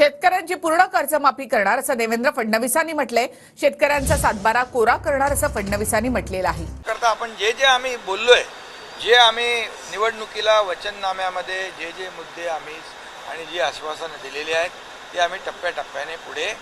शेतकऱ्यांची पूर्ण कर्जमाफी करणार असं देवेंद्र फडणवीसांनी म्हटलंय। शेतकऱ्यांचा सातबारा कोरा करणार असं फडणवीसांनी म्हटलेलं आहे। करता आपण जे आम्ही बोललोय, जे आम्ही निवडणुकीला वचननाम्यामध्ये जे मुद्दे आम्ही आणि जी आश्वासनं दिलेली आहेत ते आम्ही टप्प्याटप्प्याने पुढे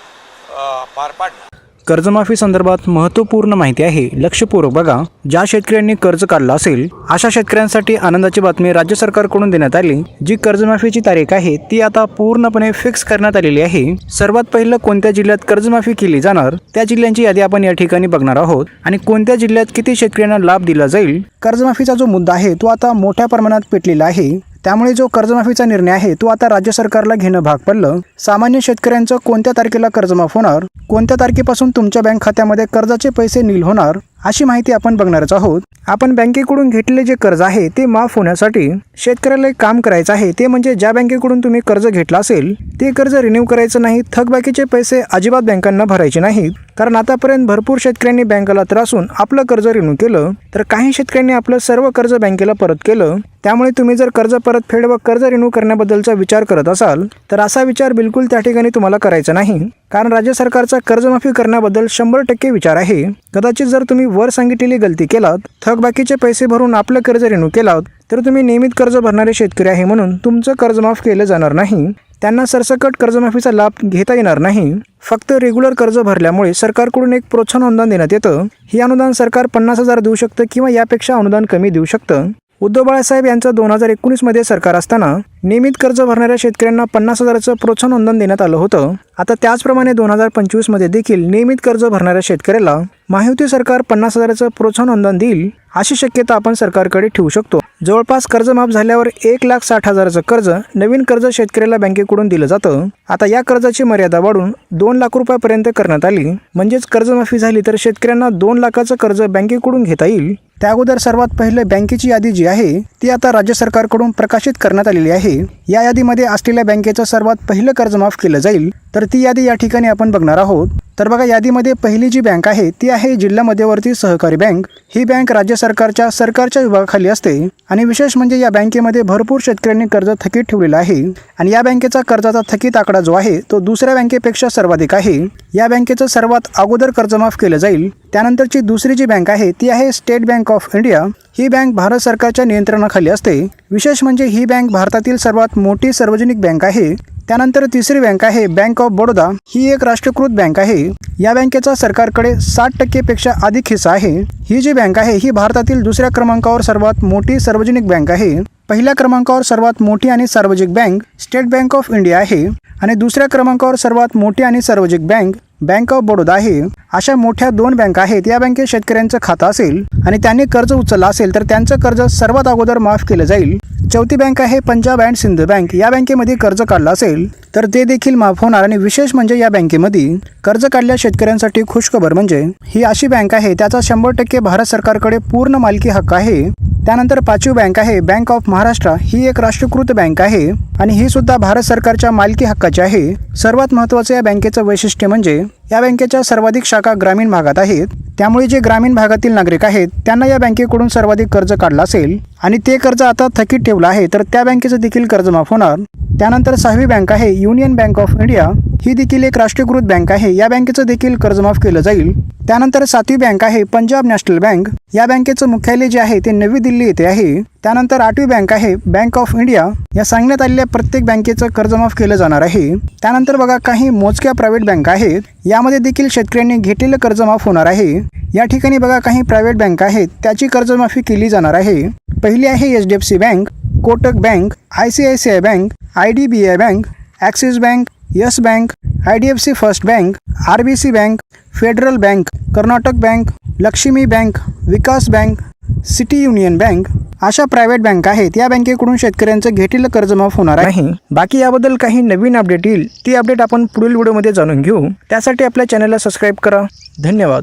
पार पाडणार। कर्जमाफी संदर्भात महत्त्वपूर्ण माहिती आहे, लक्षपूर्वक बघा। ज्या शेतकऱ्यांनी कर्ज काढलं असेल अशा शेतकऱ्यांसाठी आनंदाची बातमी राज्य सरकारकडून देण्यात आली। जी कर्जमाफीची तारीख आहे ती आता पूर्णपणे फिक्स करण्यात आलेली आहे। सर्वात पहिलं कोणत्या जिल्ह्यात कर्जमाफी केली जाणार त्या जिल्ह्यांची यादी आपण या ठिकाणी बघणार आहोत आणि कोणत्या जिल्ह्यात किती शेतकऱ्यांना लाभ दिला जाईल। कर्जमाफीचा जो मुद्दा आहे तो आता मोठ्या प्रमाणात पेटलेला आहे, त्यामुळे जो कर्जमाफीचा निर्णय आहे तो आता राज्य सरकारला घेणं भाग पडलं। सामान्य शेतकऱ्यांचं कोणत्या तारखेला कर्जमाफ होणार, कोणत्या तारखेपासून तुमच्या बँक खात्यामध्ये कर्जाचे पैसे नील होणार अशी माहिती आपण बघणारच आहोत। आपण बँकेकडून घेतलेले जे कर्ज आहे ते माफ होण्यासाठी शेतकऱ्याला एक काम करायचं आहे, ते म्हणजे ज्या बँकेकडून तुम्ही कर्ज घेतला असेल ते कर्ज रिन्यू करायचं नाही। थकबाकीचे पैसे अजिबात बँकांना भरायचे नाहीत, कारण आतापर्यंत भरपूर शेतकऱ्यांनी बँकेला त्रासून आपलं कर्ज रिन्यू केलं, तर काही शेतकऱ्यांनी आपलं सर्व कर्ज बँकेला परत केलं। त्यामुळे तुम्ही जर कर्ज परतफेड व कर्ज रिन्यू करण्याबद्दलचा विचार करत असाल तर असा विचार बिलकुल त्या ठिकाणी तुम्हाला करायचा नाही, कारण राज्य सरकारचा कर्जमाफी करण्याबद्दल 100% विचार आहे। कदाचित जर तुम्ही वर सांगितलेली गलती केलात, थकबाकीचे पैसे भरून आपलं कर्ज रिन्यू केलात, तर तुम्ही नियमित कर्ज भरणारे शेतकरी आहे म्हणून तुमचं कर्ज माफ केलं जाणार नाही। त्यांना सरसकट कर्जमाफीचा लाभ घेता येणार नाही। फक्त रेग्युलर कर्ज भरल्यामुळे सरकारकडून एक प्रोत्साहन अनुदान देण्यात येतं। हे अनुदान सरकार 50,000 देऊ शकतं किंवा यापेक्षा अनुदान कमी देऊ शकतं। उद्धव बाळासाहेब यांचं 2019 मध्ये सरकार असताना नियमित कर्ज भरणाऱ्या शेतकऱ्यांना 50,000चं प्रोत्साहन अनुदान देण्यात आलं होतं। आता त्याचप्रमाणे 2025 मध्ये देखील नियमित कर्ज भरणाऱ्या शेतकऱ्याला महायुती सरकार 50,000चं प्रोत्साहन अनुदान देईल अशी शक्यता आपण सरकारकडे ठेवू शकतो। जवळपास कर्ज माफ झाल्यावर 1,60,000चं कर्ज नवीन कर्ज शेतकऱ्याला बँकेकडून दिलं जातं। आता या कर्जाची मर्यादा वाढून 2 लाख रुपयापर्यंत करण्यात आली, म्हणजेच कर्जमाफी झाली तर शेतकऱ्यांना 2 लाखाचं कर्ज बँकेकडून घेता येईल। त्या अगोदर सर्वात पहिले बँकेची यादी जी आहे ती आता राज्य सरकारकडून प्रकाशित करण्यात आलेली आहे। या यादीमध्ये असलेल्या बँकेचं सर्वात पहिलं कर्ज माफ केलं जाईल, तर ती यादी या ठिकाणी आपण बघणार आहोत। तर बघा, यादीमध्ये पहिली जी बँक आहे ती आहे जिल्हा मध्यवर्ती सहकारी बँक। ही बँक राज्य सरकारच्या विभागाखाली असते आणि विशेष म्हणजे या बँकेमध्ये भरपूर शेतकऱ्यांनी कर्ज थकीत ठेवलेलं आहे आणि या बँकेचा कर्जाचा थकीत आकडा जो आहे तो दुसऱ्या बँकेपेक्षा सर्वाधिक आहे। या बँकेचं सर्वात अगोदर कर्ज माफ केलं जाईल। त्यानंतरची दुसरी जी बँक आहे ती आहे state bank of India. He bank Bharat सरकारच्या नियंत्रणाखाली असते। विशेष म्हणजे ही बँक भारतातील सर्वात मोठी सार्वजनिक बँक आहे। त्यानंतर तिसरी बँक आहे बँक ऑफ बडोदा। ही एक राष्ट्रीयकृत बँक आहे। या बँकेचा सरकारकडे 60% पेक्षा अधिक हिस्सा आहे। ही जी बँक आहे ही भारतातील दुसऱ्या क्रमांकावर सर्वात मोठी सार्वजनिक बँक आहे। पहिल्या क्रमांकावर सर्वात मोठी आणि सार्वजनिक bank state bank of India आहे आणि दुसऱ्या क्रमांकावर सर्वात मोठी आणि सार्वजनिक बँक बँक ऑफ बडोदा आहे। अशा मोठ्या 2 बँका आहेत। या बँकेत शेतकऱ्यांचं खातं असेल आणि त्यांनी कर्ज उचललं असेल तर त्यांचं कर्ज सर्वात अगोदर माफ केलं जाईल। चौथी बँक आहे पंजाब अँड सिंध बँक। या बँकेमध्ये कर्ज काढलं असेल तर ते देखील माफ होणार आणि विशेष म्हणजे या बँकेमध्ये कर्ज काढल्या शेतकऱ्यांसाठी खुशखबर म्हणजे ही अशी बँक आहे त्याचा 100% भारत सरकारकडे पूर्ण मालकी हक्क आहे। त्यानंतर पाचवी बँक आहे बँक ऑफ महाराष्ट्र। ही एक राष्ट्रीयकृत बँक आहे आणि ही सुद्धा भारत सरकारच्या मालकी हक्काची आहे। सर्वात महत्त्वाचं या बँकेचं वैशिष्ट्य म्हणजे या बँकेच्या सर्वाधिक शाखा ग्रामीण भागात आहेत, त्यामुळे जे ग्रामीण भागातील नागरिक आहेत त्यांना या बँकेकडून सर्वाधिक कर्ज काढलं असेल आणि ते कर्ज आता थकीत ठेवलं आहे तर त्या बँकेचं देखील कर्ज माफ होणार। त्यानंतर 6वी बँक आहे युनियन बँक ऑफ इंडिया। ही देखील एक राष्ट्रीयकृत बँक आहे। या बँकेचं देखील कर्ज माफ केलं जाईल। त्यानंतर 7वी बँक आहे पंजाब नॅशनल बँक। या बँकेचं मुख्यालय जे आहे ते नवी दिल्ली येथे आहे। त्यानंतर 8वी बँक आहे बँक ऑफ इंडिया। या सांगण्यात आलेल्या प्रत्येक बँकेचं कर्ज माफ केलं जाणार आहे। त्यानंतर बघा, काही मोजक्या प्रायव्हेट बँका आहेत, यामध्ये देखील शेतकऱ्यांनी घेतलेलं कर्ज माफ होणार आहे। या ठिकाणी बघा, काही प्रायव्हेट बँका आहेत त्याची कर्जमाफी केली जाणार आहे। पहिली आहे HDFC bank, Kotak bank, ICICI bank, IDBI bank, Axis bank, Yes bank, IDFC First bank, RBC bank, Federal bank, Karnataka bank, Lakshmi bank, Vikas bank, City Union bank अशा प्रायव्हेट बँक आहेत। या बँकेकडून शेतकऱ्यांचं घेतलेलं कर्ज माफ होणार आहे। बाकी याबद्दल काही नवीन अपडेट येईल ती अपडेट आपण पुढील व्हिडिओमध्ये जाणून घेऊ। त्यासाठी आपल्या चॅनलला सबस्क्राईब करा। धन्यवाद।